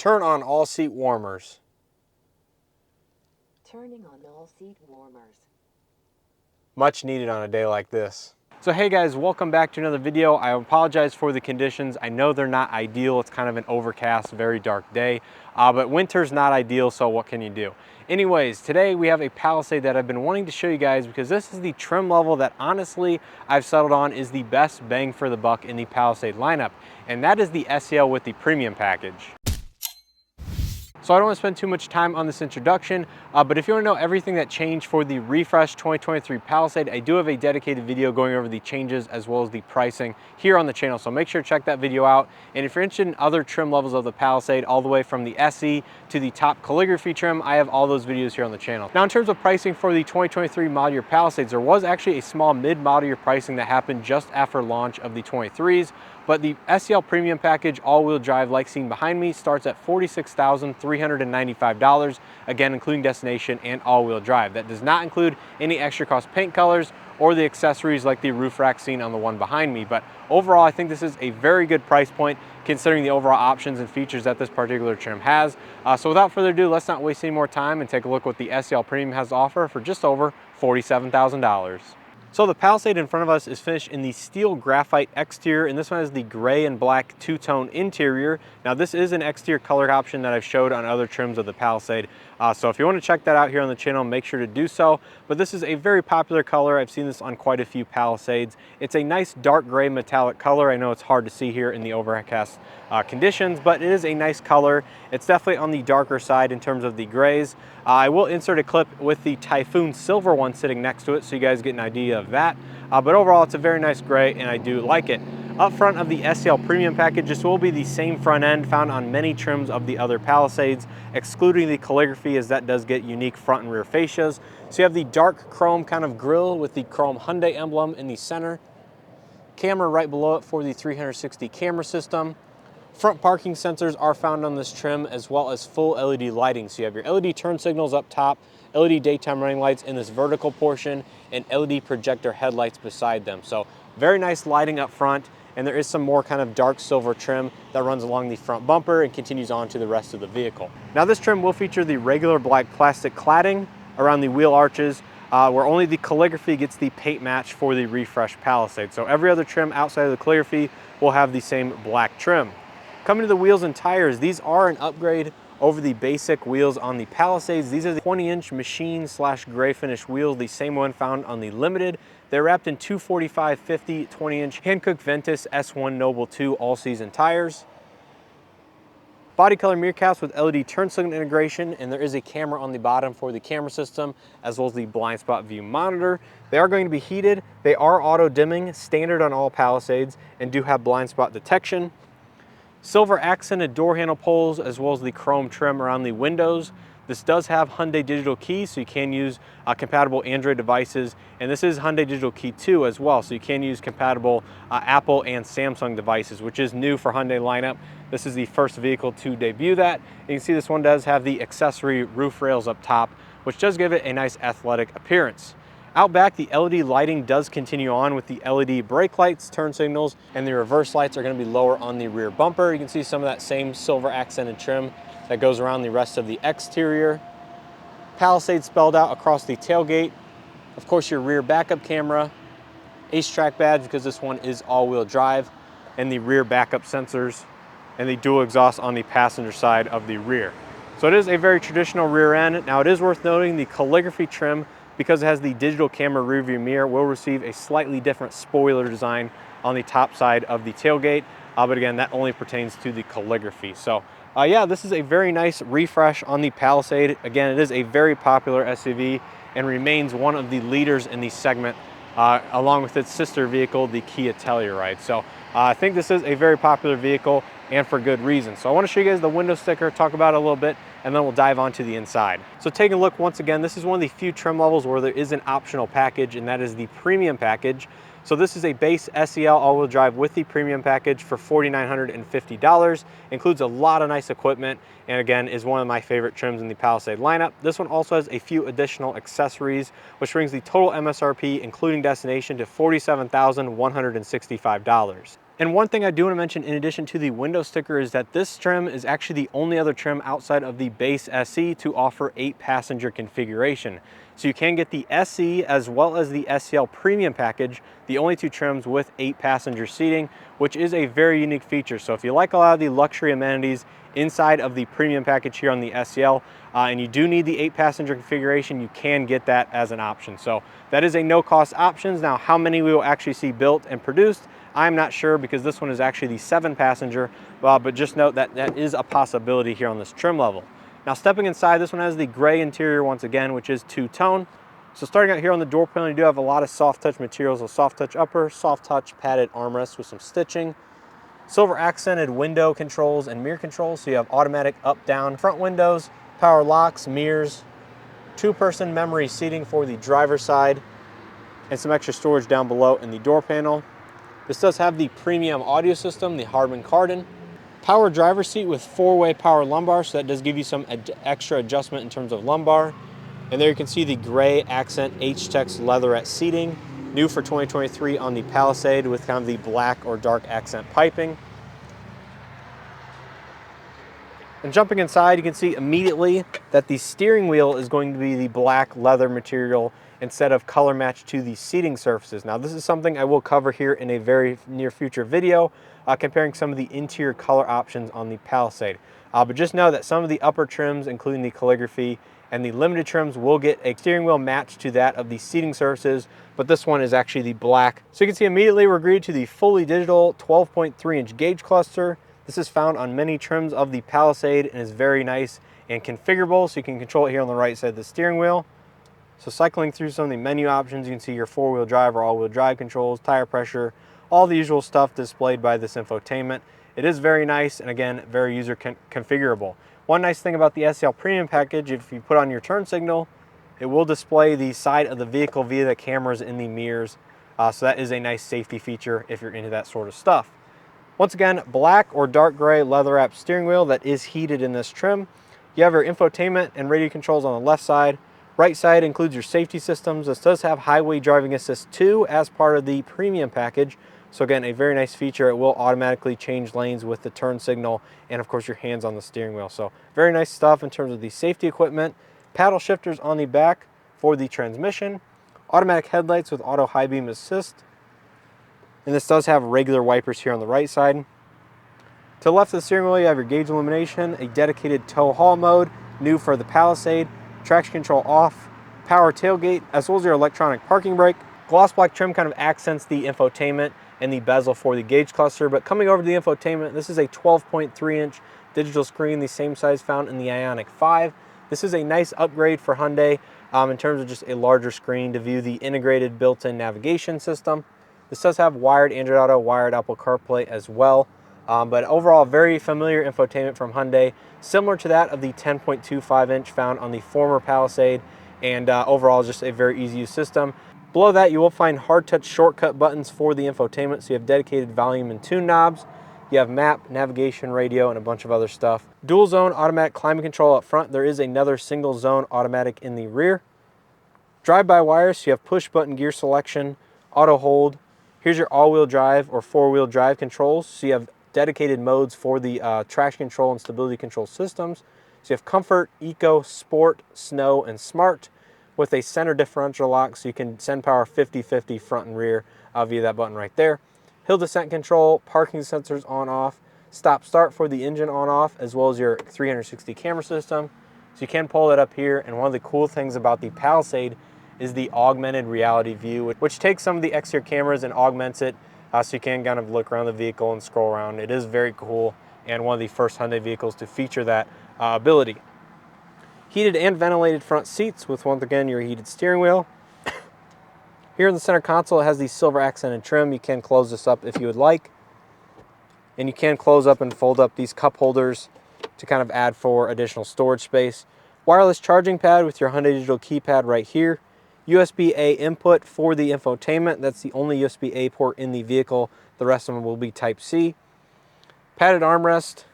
Turn on all seat warmers. Turning on all seat warmers. Much needed on a day like this. So hey guys, welcome back to another video. I apologize for the conditions. I know they're not ideal. It's kind of an overcast, very dark day, but winter's not ideal, so what can you do? Anyways, today we have a Palisade that I've been wanting to show you guys because this is the trim level that honestly I've settled on is the best bang for the buck in the Palisade lineup, and that is the SEL with the premium package. So I don't want to spend too much time on this introduction, but if you want to know everything that changed for the refresh 2023 Palisade, I do have a dedicated video going over the changes as well as the pricing here on the channel. So make sure to check that video out. And if you're interested in other trim levels of the Palisade, all the way from the SE to the top calligraphy trim, I have all those videos here on the channel. Now in terms of pricing for the 2023 model year Palisades, there was actually a small mid-model year pricing that happened just after launch of the 23s. But the SEL Premium package, all-wheel drive like seen behind me, starts at $46,395, again including destination and all-wheel drive. That does not include any extra cost paint colors or the accessories like the roof rack seen on the one behind me. But overall, I think this is a very good price point considering the overall options and features that this particular trim has. So without further ado, let's not waste any more time and take a look what the SEL Premium has to offer for just over $47,000. So the Palisade in front of us is finished in the Steel Graphite exterior, and this one has the gray and black two-tone interior. Now this is an exterior color option that I've showed on other trims of the Palisade. So if you want to check that out here on the channel, make sure to do so. But this is a very popular color. I've seen this on quite a few Palisades. It's a nice dark gray metallic color. I know it's hard to see here in the overcast conditions, but it is a nice color. It's definitely on the darker side in terms of the grays. I will insert a clip with the Typhoon silver one sitting next to it so you guys get an idea of that. But overall, it's a very nice gray and I do like it. Up front of the SEL Premium package, this will be the same front end found on many trims of the other Palisades, excluding the calligraphy as that does get unique front and rear fascias. So you have the dark chrome kind of grille with the chrome Hyundai emblem in the center. Camera right below it for the 360 camera system. Front parking sensors are found on this trim as well as full LED lighting. So you have your LED turn signals up top, LED daytime running lights in this vertical portion, and LED projector headlights beside them. So very nice lighting up front, and there is some more kind of dark silver trim that runs along the front bumper and continues on to the rest of the vehicle. Now this trim will feature the regular black plastic cladding around the wheel arches, where only the calligraphy gets the paint match for the refresh Palisade. So every other trim outside of the calligraphy will have the same black trim. Coming to the wheels and tires, these are an upgrade over the basic wheels on the Palisades. These are the 20-inch machine / gray finish wheels, the same one found on the Limited. They're wrapped in 245/50 20-inch Hankook Ventus S1 Noble 2 all-season tires. Body color mirror caps with LED turn signal integration, and there is a camera on the bottom for the camera system, as well as the blind spot view monitor. They are going to be heated. They are auto dimming, standard on all Palisades, and do have blind spot detection. Silver accented door handle pulls, as well as the chrome trim around the windows. This does have Hyundai Digital Key, so you can use compatible Android devices, and this is Hyundai Digital Key 2 as well, so you can use compatible Apple and Samsung devices, which is new for Hyundai lineup. This is the first vehicle to debut that. And you can see this one does have the accessory roof rails up top, which does give it a nice athletic appearance. Out back, the LED lighting does continue on with the LED brake lights, turn signals, and the reverse lights are going to be lower on the rear bumper. You can see some of that same silver accented trim that goes around the rest of the exterior. Palisade spelled out across the tailgate. Of course, your rear backup camera, Ace track badge because this one is all-wheel drive, and the rear backup sensors, and the dual exhaust on the passenger side of the rear. So it is a very traditional rear end. Now it is worth noting the calligraphy trim, because it has the digital camera rear view mirror, will receive a slightly different spoiler design on the top side of the tailgate. But again, that only pertains to the calligraphy. So yeah, this is a very nice refresh on the Palisade. Again, it is a very popular SUV and remains one of the leaders in the segment, along with its sister vehicle, the Kia Telluride. So I think this is a very popular vehicle, and for good reason. So I want to show you guys the window sticker, talk about it a little bit, and then we'll dive onto the inside. So taking a look once again, this is one of the few trim levels where there is an optional package, and that is the premium package. So this is a base SEL all-wheel drive with the premium package for $4,950. Includes a lot of nice equipment, and again, is one of my favorite trims in the Palisade lineup. This one also has a few additional accessories, which brings the total MSRP, including destination, to $47,165. And one thing I do want to mention in addition to the window sticker is that this trim is actually the only other trim outside of the base SE to offer 8-passenger configuration. So you can get the SE as well as the SEL Premium package, the only two trims with 8-passenger seating, which is a very unique feature. So if you like a lot of the luxury amenities inside of the premium package here on the SEL, and you do need the 8-passenger configuration, you can get that as an option. So that is a no-cost option. Now, how many we will actually see built and produced, I'm not sure, because this one is actually the 7-passenger, but just note that that is a possibility here on this trim level. Now, stepping inside, this one has the gray interior once again, which is two-tone. So starting out here on the door panel, you do have a lot of soft touch materials, a soft touch upper, soft touch padded armrest with some stitching, silver accented window controls and mirror controls. So you have automatic up-down front windows, power locks, mirrors, 2-person memory seating for the driver's side, and some extra storage down below in the door panel. This does have the premium audio system, the Harman Kardon. Power driver's seat with 4-way power lumbar, so that does give you some extra adjustment in terms of lumbar. And there you can see the gray accent H-Tex leatherette seating, new for 2023 on the Palisade with kind of the black or dark accent piping. And jumping inside, you can see immediately that the steering wheel is going to be the black leather material instead of color matched to the seating surfaces. Now, this is something I will cover here in a very near future video, comparing some of the interior color options on the Palisade. But just know that some of the upper trims, including the calligraphy and the limited trims, will get a steering wheel matched to that of the seating surfaces, but this one is actually the black. So you can see immediately we're agreed to the fully digital 12.3-inch gauge cluster. This is found on many trims of the Palisade and is very nice and configurable, so you can control it here on the right side of the steering wheel. So cycling through some of the menu options, you can see your 4-wheel drive or all-wheel drive controls, tire pressure, all the usual stuff displayed by this infotainment. It is very nice and, again, very user configurable. One nice thing about the SEL Premium package, if you put on your turn signal, it will display the side of the vehicle via the cameras in the mirrors. So that is a nice safety feature if you're into that sort of stuff. Once again, black or dark gray leather-wrapped steering wheel that is heated in this trim. You have your infotainment and radio controls on the left side. Right side includes your safety systems. This does have Highway Driving Assist 2 as part of the premium package. So again, a very nice feature. It will automatically change lanes with the turn signal and of course your hands on the steering wheel. So very nice stuff in terms of the safety equipment. Paddle shifters on the back for the transmission. Automatic headlights with auto high beam assist. And this does have regular wipers here on the right side. To the left of the steering wheel, you have your gauge illumination, a dedicated tow haul mode, new for the Palisade, traction control off, power tailgate, as well as your electronic parking brake. Gloss black trim kind of accents the infotainment and the bezel for the gauge cluster, but coming over to the infotainment, this is a 12.3-inch digital screen, the same size found in the Ioniq 5. This is a nice upgrade for Hyundai in terms of just a larger screen to view the integrated built-in navigation system. This does have wired Android Auto, wired Apple CarPlay as well. But overall, very familiar infotainment from Hyundai, similar to that of the 10.25-inch found on the former Palisade, and overall just a very easy use system. Below that, you will find hard touch shortcut buttons for the infotainment, so you have dedicated volume and tune knobs. You have map, navigation, radio, and a bunch of other stuff. Dual zone automatic climate control up front. There is another single zone automatic in the rear. Drive-by-wire, so you have push button gear selection, auto hold. Here's your all-wheel drive or 4-wheel drive controls, so you have dedicated modes for the traction control and stability control systems. So you have Comfort, Eco, Sport, Snow, and Smart with a center differential lock, so you can send power 50-50 front and rear via that button right there. Hill descent control, parking sensors on off, stop start for the engine on off, as well as your 360 camera system. So you can pull it up here, and one of the cool things about the Palisade is the augmented reality view, which takes some of the exterior cameras and augments it, so you can kind of look around the vehicle and scroll around. It is very cool, and one of the first Hyundai vehicles to feature that ability. Heated and ventilated front seats with, once again, your heated steering wheel. Here in the center console, it has the silver accented trim. You can close this up if you would like. And you can close up and fold up these cup holders to kind of add for additional storage space. Wireless charging pad with your Hyundai digital keypad right here. USB-A input for the infotainment. That's the only USB-A port in the vehicle. The rest of them will be Type-C. Padded armrest.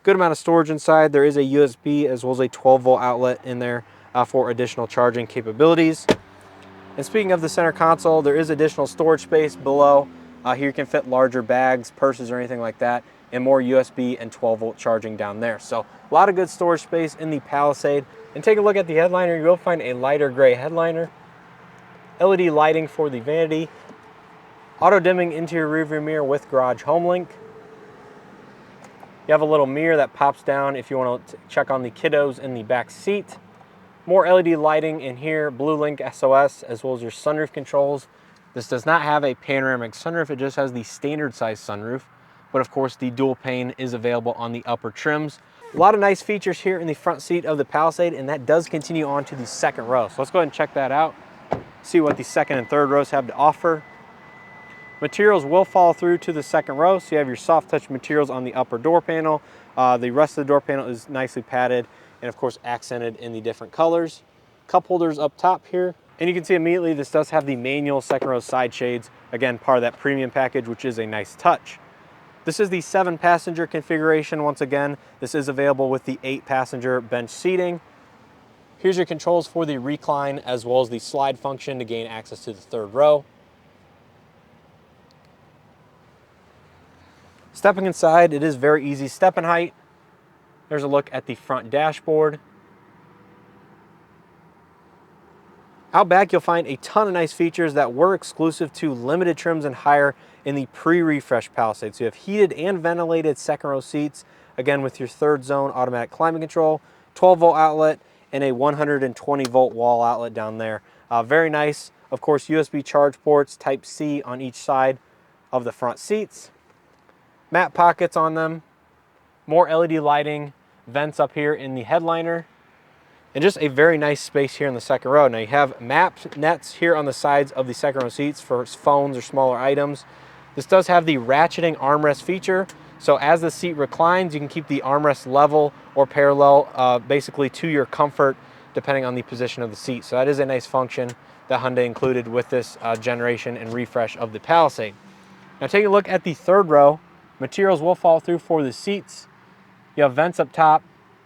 Good amount of storage inside. There is a USB as well as a 12-volt outlet in there for additional charging capabilities. And speaking of the center console, there is additional storage space below. Here you can fit larger bags, purses, or anything like that, and more USB and 12-volt charging down there. So a lot of good storage space in the Palisade. And take a look at the headliner. You will find a lighter gray headliner, LED lighting for the vanity, auto dimming interior rearview mirror with garage home link. You have a little mirror that pops down if you want to check on the kiddos in the back seat. More LED lighting in here, Blue Link SOS, as well as your sunroof controls. This does not have a panoramic sunroof, it just has the standard size sunroof. But of course the dual pane is available on the upper trims. A lot of nice features here in the front seat of the Palisade, and that does continue on to the second row. So let's go ahead and check that out, see what the second and third rows have to offer. Materials will fall through to the second row, so you have your soft touch materials on the upper door panel. The rest of the door panel is nicely padded and of course accented in the different colors. Cup holders up top here. And you can see immediately this does have the manual second row side shades. Again, part of that premium package, which is a nice touch. This is the 7-passenger configuration. Once again, this is available with the 8-passenger bench seating. Here's your controls for the recline as well as the slide function to gain access to the third row. Stepping inside, it is very easy step in height. There's a look at the front dashboard. Out back, you'll find a ton of nice features that were exclusive to limited trims and higher in the pre-refresh Palisade. So you have heated and ventilated second row seats, again with your third zone automatic climate control, 12-volt outlet, and a 120-volt wall outlet down there. Very nice. Of course, USB charge ports, Type-C on each side of the front seats. Matte pockets on them, more LED lighting, vents up here in the headliner, and just a very nice space here in the second row. Now you have map nets here on the sides of the second row seats for phones or smaller items. This does have the ratcheting armrest feature, so as the seat reclines, you can keep the armrest level or parallel basically to your comfort depending on the position of the seat. So that is a nice function that Hyundai included with this generation and refresh of the Palisade. Now take a look at the third row. Materials will fall through for the seats. You have vents up top,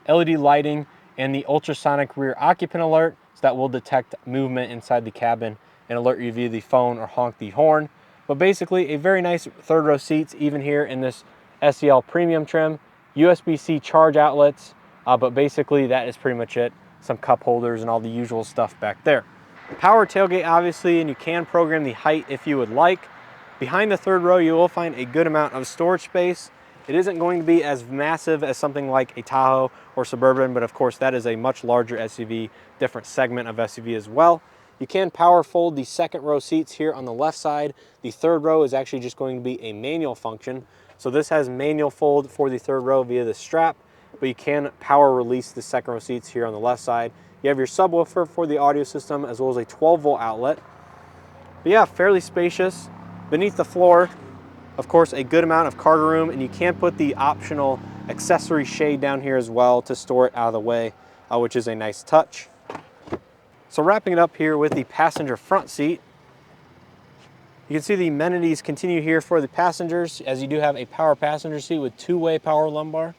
LED lighting, and the ultrasonic rear occupant alert, so that will detect movement inside the cabin and alert you via the phone or honk the horn. But basically a very nice third row seats, even here in this SEL Premium trim. USB-C charge outlets, but basically that is pretty much it. Some cup holders and all the usual stuff back there. Power tailgate obviously, and you can program the height if you would like. Behind the third row, you will find a good amount of storage space. It isn't going to be as massive as something like a Tahoe or Suburban, but of course that is a much larger SUV, different segment of SUV as well. You can power fold the second row seats here on the left side. The third row is actually just going to be a manual function. So this has manual fold for the third row via the strap, but you can power release the second row seats here on the left side. You have your subwoofer for the audio system as well as a 12-volt outlet. But yeah, fairly spacious. Beneath the floor, of course, a good amount of cargo room, and you can put the optional accessory shade down here as well to store it out of the way, which is a nice touch. So wrapping it up here with the passenger front seat, you can see the amenities continue here for the passengers, as you do have a power passenger seat with two-way power lumbar.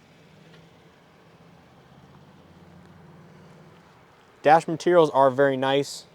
Dash materials are very nice.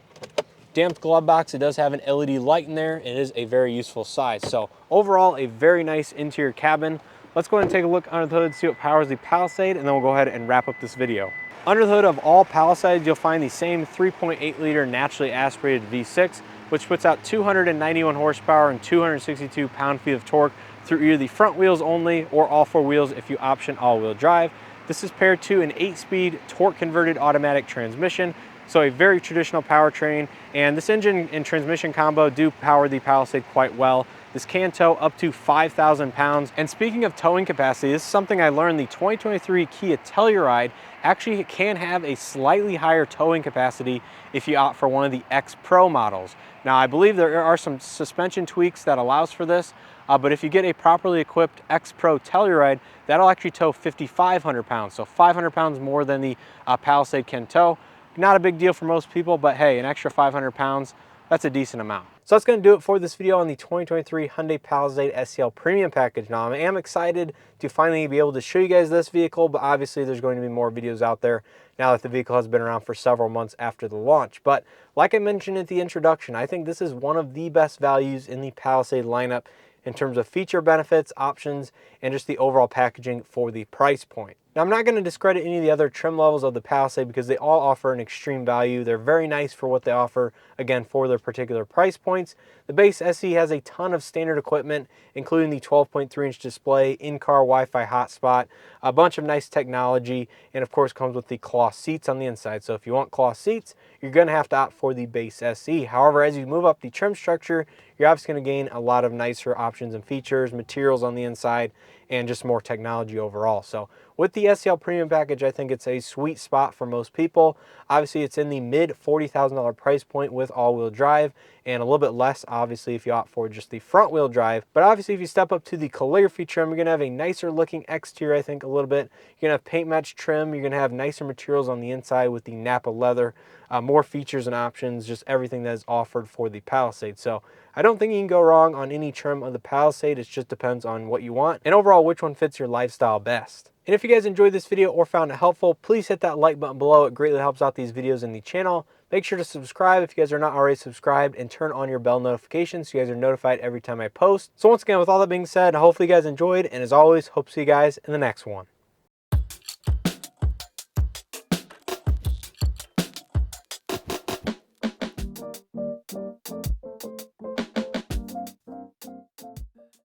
Damped glove box, it does have an LED light in there. It is a very useful size. So overall, a very nice interior cabin. Let's go ahead and take a look under the hood, see what powers the Palisade, and then we'll go ahead and wrap up this video. Under the hood of all Palisades, you'll find the same 3.8 liter naturally aspirated V6, which puts out 291 horsepower and 262 pound-feet of torque through either the front wheels only or all four wheels if you option all-wheel drive. This is paired to an 8-speed torque-converted automatic transmission, so a very traditional powertrain, and this engine and transmission combo do power the Palisade quite well. This can tow up to 5,000 pounds. And speaking of towing capacity, this is something I learned. The 2023 Kia Telluride actually can have a slightly higher towing capacity if you opt for one of the X Pro models. Now, I believe there are some suspension tweaks that allows for this, but if you get a properly equipped X Pro Telluride, that'll actually tow 5,500 pounds, so 500 pounds more than the Palisade can tow. Not a big deal for most people, but hey, an extra 500 pounds, that's a decent amount. So that's going to do it for this video on the 2023 Hyundai Palisade SEL Premium package. Now, I am excited to finally be able to show you guys this vehicle, but obviously there's going to be more videos out there now that the vehicle has been around for several months after the launch. But like I mentioned at the introduction, I think this is one of the best values in the Palisade lineup in terms of feature benefits, options, and just the overall packaging for the price point. Now, I'm not going to discredit any of the other trim levels of the Palisade because they all offer an extreme value. They're very nice for what they offer, again, for their particular price points. The base SE has a ton of standard equipment, including the 12.3-inch display, in-car Wi-Fi hotspot, a bunch of nice technology, and of course comes with the cloth seats on the inside. So if you want cloth seats, you're going to have to opt for the base SE. However, as you move up the trim structure, you're obviously going to gain a lot of nicer options and features, materials on the inside, and just more technology overall. So with the SEL Premium package, I think it's a sweet spot for most people. Obviously, it's in the mid $40,000 price point with all-wheel drive, and a little bit less, obviously, if you opt for just the front-wheel drive. But obviously, if you step up to the calligraphy trim, you're going to have a nicer looking exterior, I think, a little bit. You're going to have paint match trim. You're going to have nicer materials on the inside with the Napa leather, more features and options, just everything that is offered for the Palisade. So I don't think you can go wrong on any trim of the Palisade. It just depends on what you want, and overall, which one fits your lifestyle best. And if you guys enjoyed this video or found it helpful, please hit that like button below. It greatly helps out these videos in the channel. Make sure to subscribe if you guys are not already subscribed, and turn on your bell notifications so you guys are notified every time I post. So once again, with all that being said, hopefully you guys enjoyed, and as always, hope to see you guys in the next one.